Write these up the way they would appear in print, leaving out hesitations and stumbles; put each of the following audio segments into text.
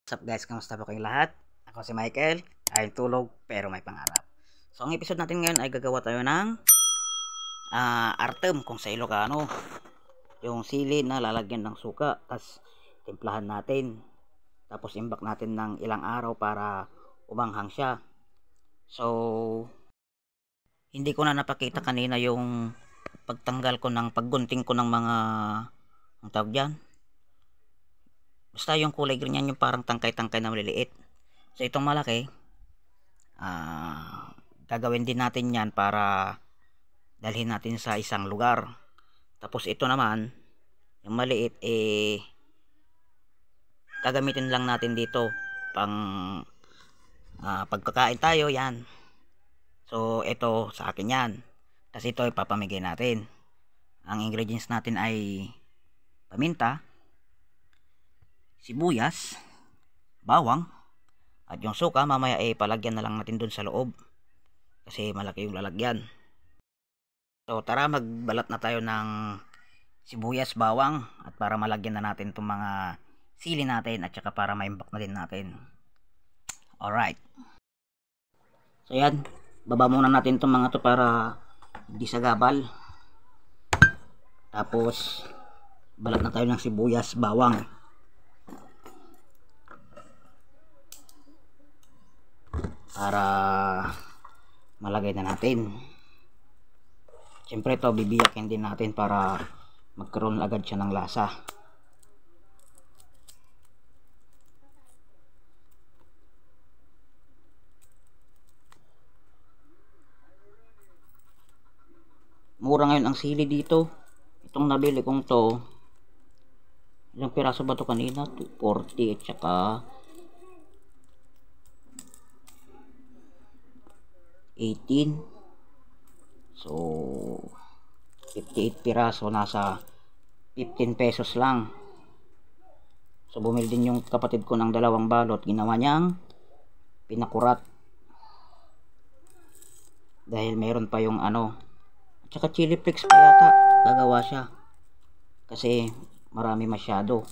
What's up guys, kamusta po kayong lahat? Ako si Michael, ay tulog pero may pangarap. So ang episode natin ngayon ay gagawa tayo ng artem kung sa Ilocano. Yung sili na lalagyan ng suka, tas timplahan natin. Tapos imbak natin ng ilang araw para umanghang siya. So hindi ko na napakita kanina yung pagtanggal ko ng paggunting ko ng mga ang tawag dyan. Basta yung kulay green yan, yung parang tangkay-tangkay na maliliit. So itong malaki, gagawin din natin yan para dalhin natin sa isang lugar. Tapos ito naman, yung maliit, gagamitin lang natin dito pang pagkakain tayo yan. So ito sa akin yan. Tapos ito ipapamigay natin. Ang ingredients natin ay paminta, sibuyas, bawang, at yung suka mamaya palagyan na lang natin dun sa loob kasi malaki yung lalagyan. So tara, magbalat na tayo ng sibuyas, bawang, at para malagyan na natin itong mga sili natin at saka para maimbak na din natin. Alright, so yan, baba muna natin itong mga to para di sagabal. Tapos balat na tayo ng sibuyas, bawang. Para malagay na natin. Siyempre ito bibiyakin din natin para magkaroon agad siya ng lasa. Mura ngayon ang sili dito. Itong nabili kong to, ilang piraso ba to kanina? 240 at saka 18. So 58 piraso, nasa 15 pesos lang. So bumili din yung kapatid ko ng dalawang balot, ginawa niyang pinakurat dahil meron pa yung at saka chili flakes pa yata gagawa siya kasi marami masyado.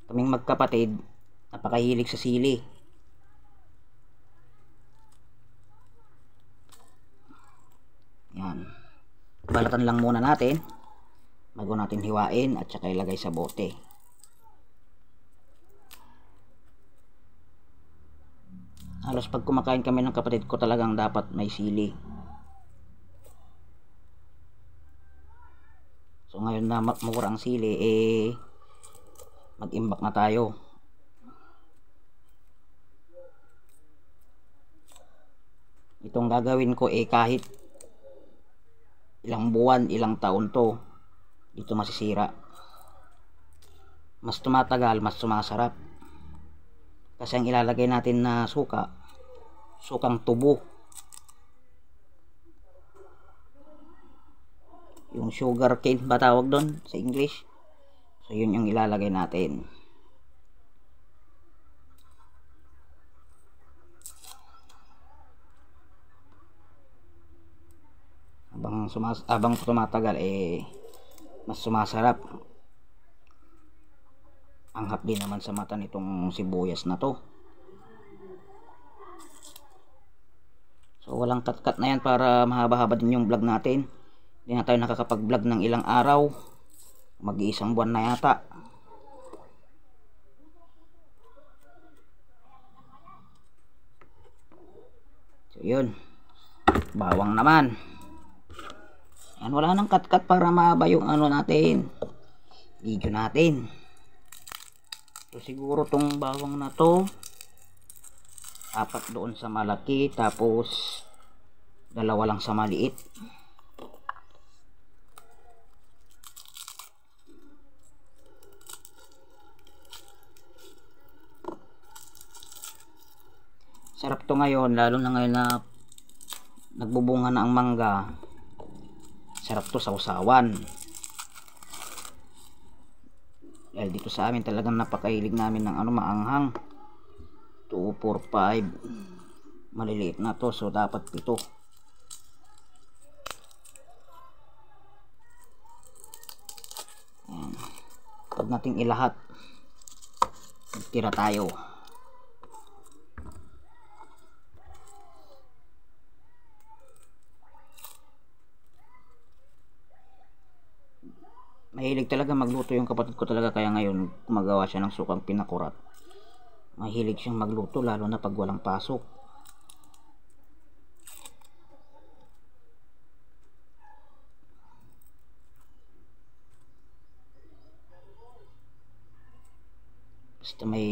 Kaming magkapatid napakahilig sa sili. Yan, balatan lang muna natin bago natin hiwain at saka ilagay sa bote. Halos pag kumakain kami ng kapatid ko talagang dapat may sili. So ngayon na mura ang sili, mag-imbak na tayo. Itong gagawin ko kahit ilang buwan, ilang taon to, dito masisira. Mas tumatagal, mas sumasarap. Kasi ang ilalagay natin na suka, sukang tubo. Yung sugar cane ba tawag doon sa English? So yun yung ilalagay natin. Habang tumatagal mas sumasarap. Ang hapdi naman sa mata nitong sibuyas na to. So walang cut-cut na yan para mahaba-haba din yung vlog natin. Hindi na tayo nakakapag-vlog ng ilang araw, mag-iisang buwan na yata. So yun, bawang naman. Yan, wala nang cut-cut para mahaba yung natin, video natin. So siguro tong bawang na to, 4 doon sa malaki, tapos 2 lang sa maliit. Sarap to ngayon, lalo na ngayon na nagbubunga na ang mangga. Sarap to sa usawan. Dahil dito sa amin talagang napakahilig namin ng maanghang. 2, 4, 5. Maliliit na to, so dapat 7. Ayan. Huwag nating ilahat. tira tayo. Mahilig talaga magluto yung kapatid ko talaga, kaya ngayon gumagawa siya ng sukang pinakurat. Mahilig siyang magluto lalo na pag walang pasok. Basta may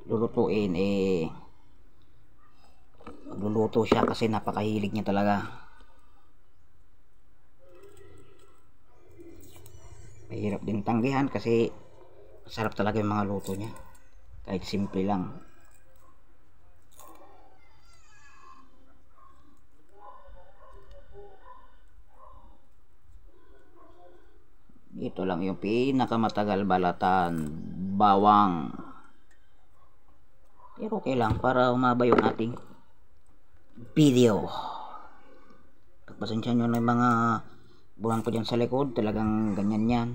lulutuin magluluto siya kasi napakahilig niya talaga. Mahirap din tanggihan kasi masarap talaga yung mga luto niya, kahit simple lang. Ito lang yung pinakamatagal balatan, bawang. Pero okay lang para umaba yung ating video. Pagpasensya nyo na yung mga buwan ko dyan sa likod, talagang ganyan yan.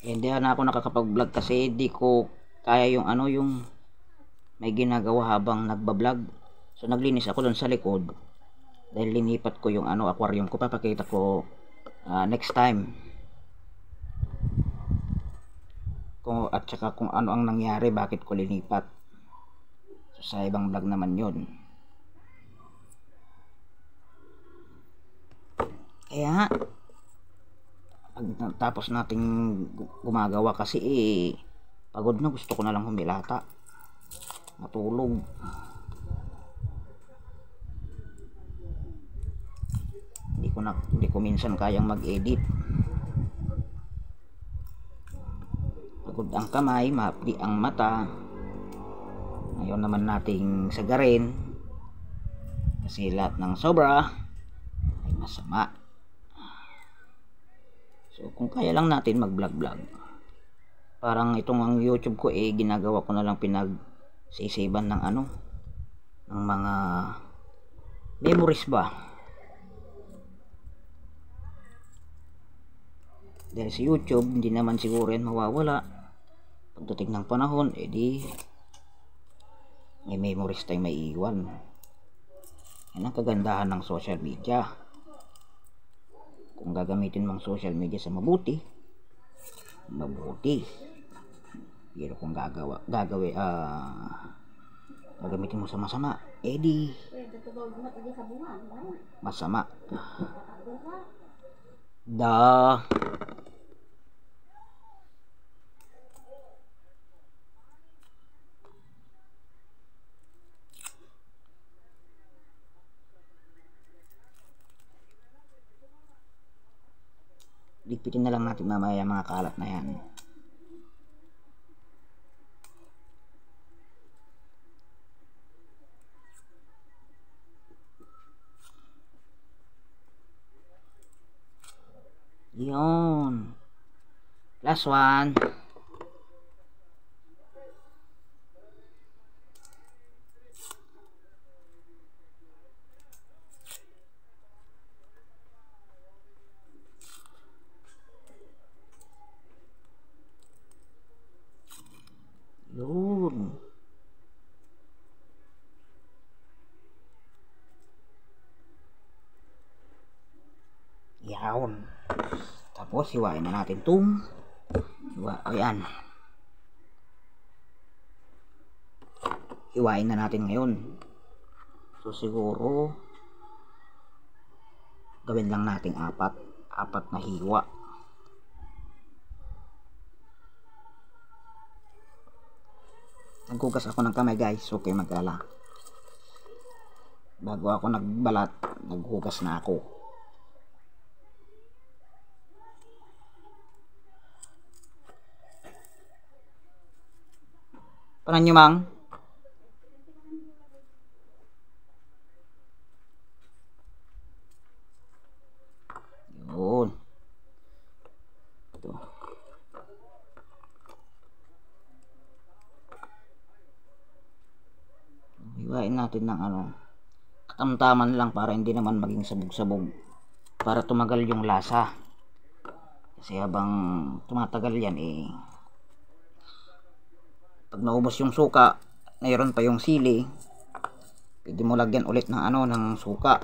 Hindi na ako nakakapag vlog kasi di ko kaya yung yung may ginagawa habang nagbablog. So naglinis ako dun sa likod dahil linipat ko yung aquarium ko. Papakita ko next time at saka kung ano ang nangyari, bakit ko linipat. So, sa ibang vlog naman yun. Kaya tapos nating gumagawa kasi pagod na, gusto ko na lang humilata, matulog. Hindi ko minsan kayang mag-edit. Pagod ang kamay, mahapdi ang mata. Ngayon naman nating sagarin kasi lahat ng sobra ay masama. So kung kaya lang natin mag-vlog. Parang itong ang YouTube ko ginagawa ko na lang pinag-sisiban ng ng mga memories ba. Dahil sa YouTube hindi naman siguro yan mawawala. Pagdating ng panahon, di may memories tayong may iwan. Yan ang kagandahan ng social media. Kung gagamitin mong social media sa mabuti. Pero kung gagamitin mo sa masama, di masama. Ligpitin na lang natin mamaya mga kalat na yan. Yun. Last one. Yun. Yawn. Tapos hiwain na natin itong ayan. Hiwain na natin ngayon. So siguro gawin lang natin apat na hiwa. Naghugas ako ng kamay guys, okay magkala. Bago ako nagbalat, naghugas na ako. Paano nyo mang? Yun. Ito. Hiwain natin ng katamtaman lang para hindi naman maging sabog-sabog. Para tumagal yung lasa. Kasi habang tumatagal yan eh, pag naubos yung suka, mayroon pa yung sili, pwede mo lagyan ulit ng ng suka.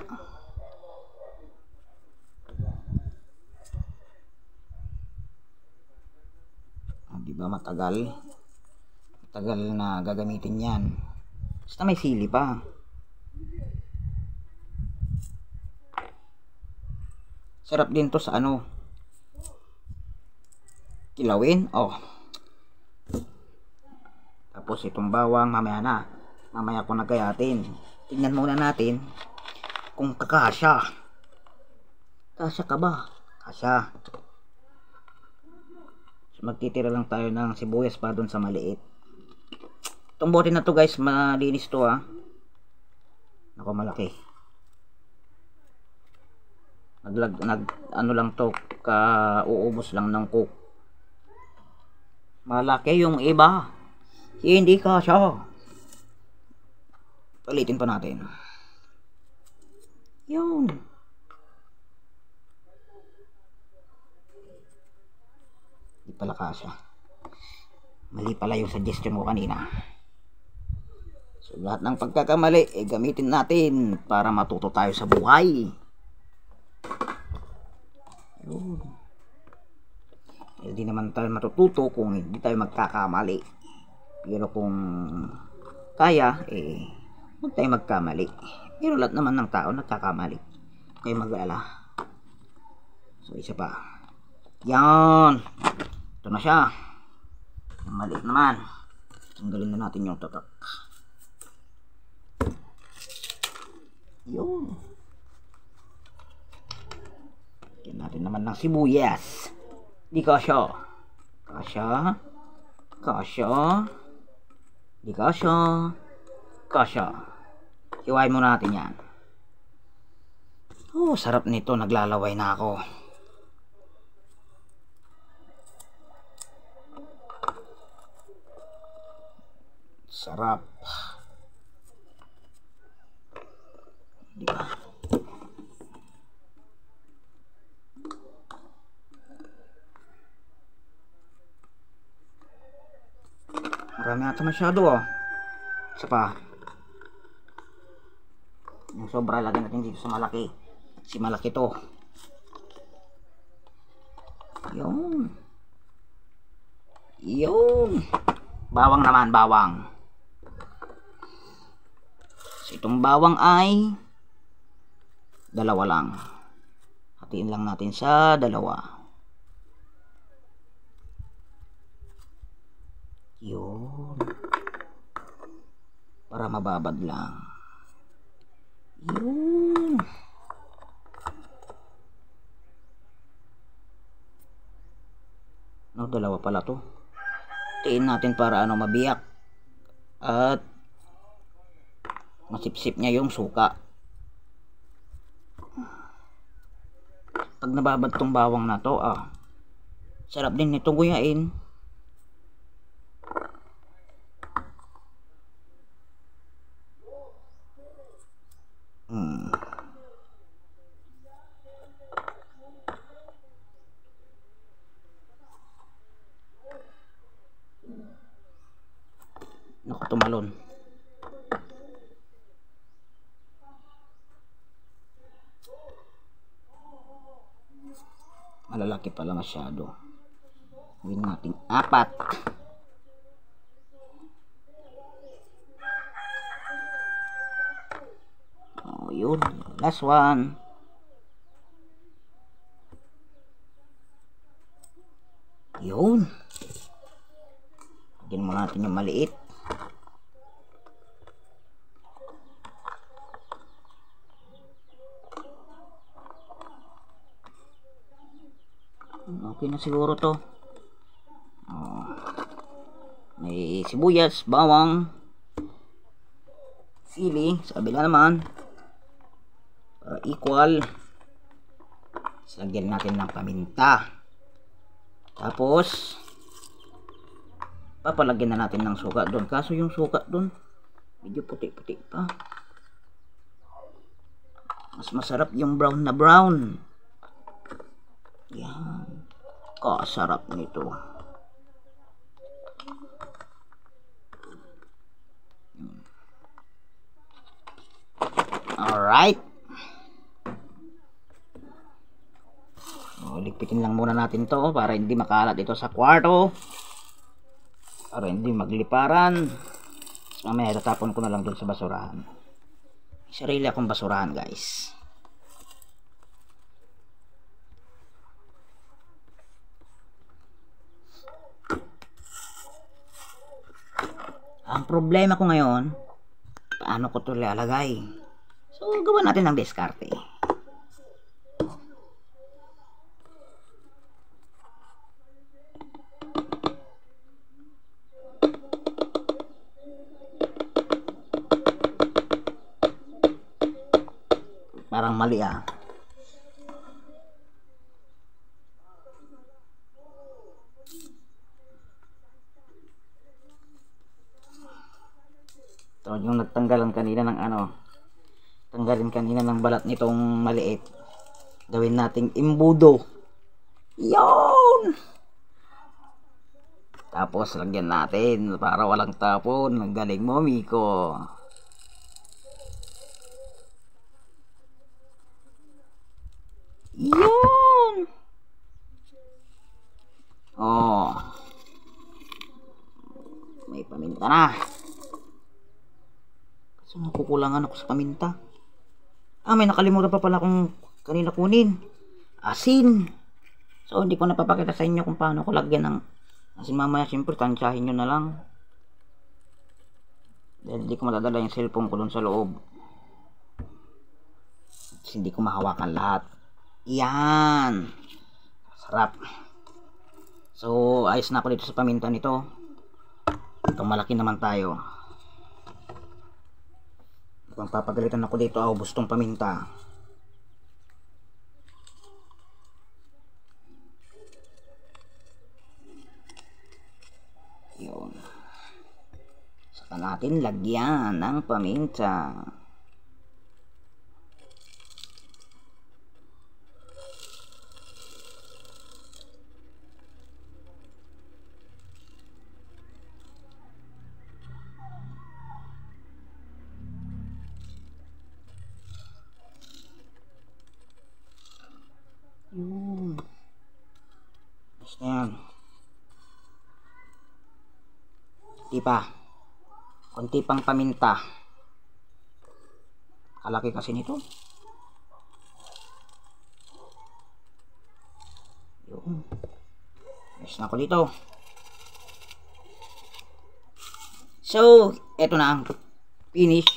Di ba matagal na gagamitin yan, basta may sili pa. Sarap din to sa kilawin. Tapos itong bawang mamaya ko nagayatin. Tingnan muna natin kung kakasya ka ba. Kasya. So, magtitira lang tayo ng sibuyas pa dun sa maliit. Itong bote na to guys, malinis to Nako, malaki. Lang to, uubos lang ng coke. Malaki yung iba, hindi kasya. Palitin pa natin. Yun. Hindi pala kasya. Mali pala yung suggestion ko kanina. So lahat ng pagkakamali gamitin natin para matuto tayo sa buhay. Yun. Hindi naman tayo matututo kung hindi tayo magkakamali. Pero kung kaya, huwag tayo magkamali. Pero lahat naman ng tao nagkakamali. Kayo mag-alala. So isa pa. Yan. Ito na siya. Yung maliit naman. Tanggalin na natin yung tatak. Yun. Yan natin naman ng sibuyas. Di kasya. Kasya. Kasya. Di kasya. Kasya. Iwain mo natin yan. Oh, sarap nito. Naglalaway na ako. Sarap. Di ba? Marami ata masyado Isa pa. Yung sobra lagyan natin dito sa malaki. Si malaki to. Yun. Yun. Bawang naman, bawang. So itong bawang ay dalawa lang. Hatiin lang natin sa dalawa. Yun. Para mababad lang. Yun. No, dalawa pala to. Hatiin natin para mabiyak. At masipsip niya yung suka. Pag nababad tong bawang na to, sarap din nitong guyain. Naku, tumalon. Malalaki pala masyado. Gawin natin 4. Yun. Last one. Yun. Lagyan mo natin yung maliit. Okay na siguro to. May sibuyas, bawang, sili sa kabila naman para equal. Lagyan natin ng paminta. Tapos papalagyan na natin ng suka doon. Kaso yung suka doon medyo puti-puti pa. Mas masarap yung brown na brown. Yan. Napakasarap nito. Alright. Ligpitin lang muna natin to para hindi makalat ito sa kwarto. Para hindi magliparan. Mamaya tatapon ko na lang dun sa basurahan. Sarili akong basurahan, guys. Ang problema ko ngayon, paano ko ito lalagay? So, gawa natin ng diskarte. Parang mali ah. So, yung nagtanggalan kanina ng tanggalin kanina ng balat nitong maliit. Gawin nating imbudo. Yon! Tapos, lagyan natin para walang tapon. Ang galing mo, Miko. Yun! Oh. May paminta na. Kasi nakukulangan ako sa paminta. May nakalimutan pa pala akong kanina kunin. Asin. So, hindi ko napapakita sa inyo kung paano ko lagyan ng asin. Mamaya, siyempre, tansyahin nyo na lang. Dahil hindi ko matadala yung cellphone ko dun sa loob. Kasi hindi ko mahawakan lahat. Yan. Sarap. So, ayos na ako dito sa paminta nito. Itong malaki naman tayo. Kung papagalitan ako dito, ubos tong paminta. Yun. Saka natin lagyan ng paminta. Yun. Basta yan. Kunti pang paminta. Kalaki kasi nito. Yun. Yes na ako dito. So, eto na ang finish.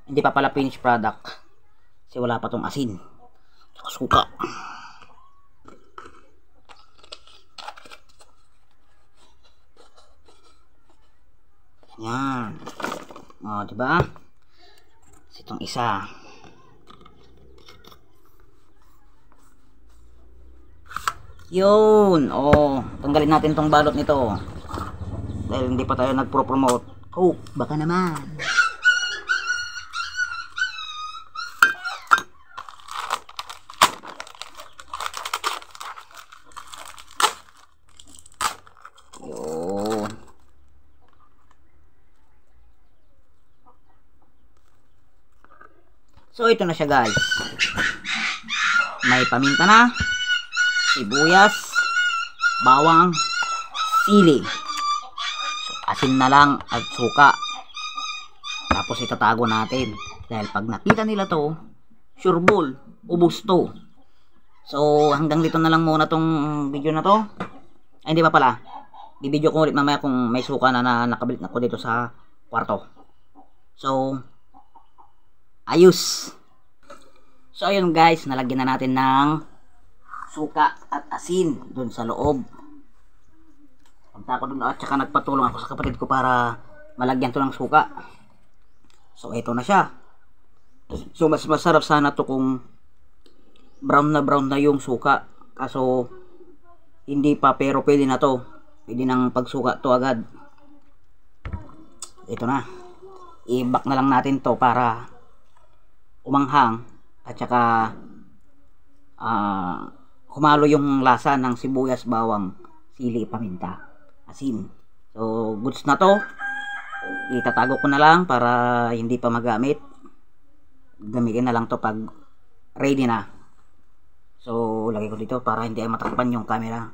Hindi pa pala finish product. Kasi wala pa tong asin. Suka. Yan. Diba? Itong isa. Yun. Tanggalin natin tong balot nito. Dahil hindi pa tayo nagpro-promote. Baka naman. So, ito na siya, guys. May paminta na, sibuyas, bawang, sili. So, asin na lang at suka. Tapos itatago natin. Dahil pag nakita nila to, sure ball, ubos to. So, hanggang dito na lang muna tong video na to. Ay, hindi pa pala. Bibidyo ko ulit mamaya kung may suka na nakabalik na ko dito sa kwarto. So, ayos. So ayun guys, nalagyan na natin ng suka at asin dun sa loob. Punta ako dun at saka nagpatulong ako sa kapatid ko para malagyan to ng suka. So ito na siya. So mas masarap sana to kung brown na yung suka. Kaso hindi pa, pero pwede na to. Pwede nang pagsuka to agad. Ito na. I-back na lang natin to para umanghang at saka humalo yung lasa ng sibuyas, bawang, sili, paminta, asin. So goods na to. Itatago ko na lang para hindi pa magamit. Gamitin na lang to pag ready na. So lagay ko dito para hindi ay matakpan yung camera.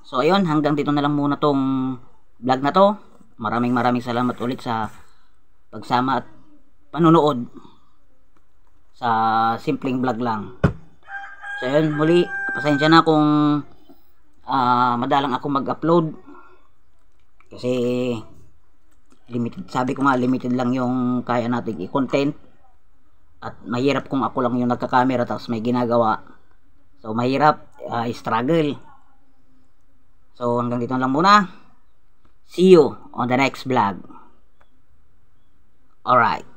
So ayun, hanggang dito na lang muna tong vlog na to. Maraming salamat ulit sa pagsama at panunood sa simpleng vlog lang. So ayun, muli pasensya na kung madalang ako mag-upload kasi limited, sabi ko nga limited lang yung kaya natin i-content at mahirap kung ako lang yung nagka-camera tapos may ginagawa. So mahirap, struggle. So hanggang dito lang muna. See you on the next vlog. Alright.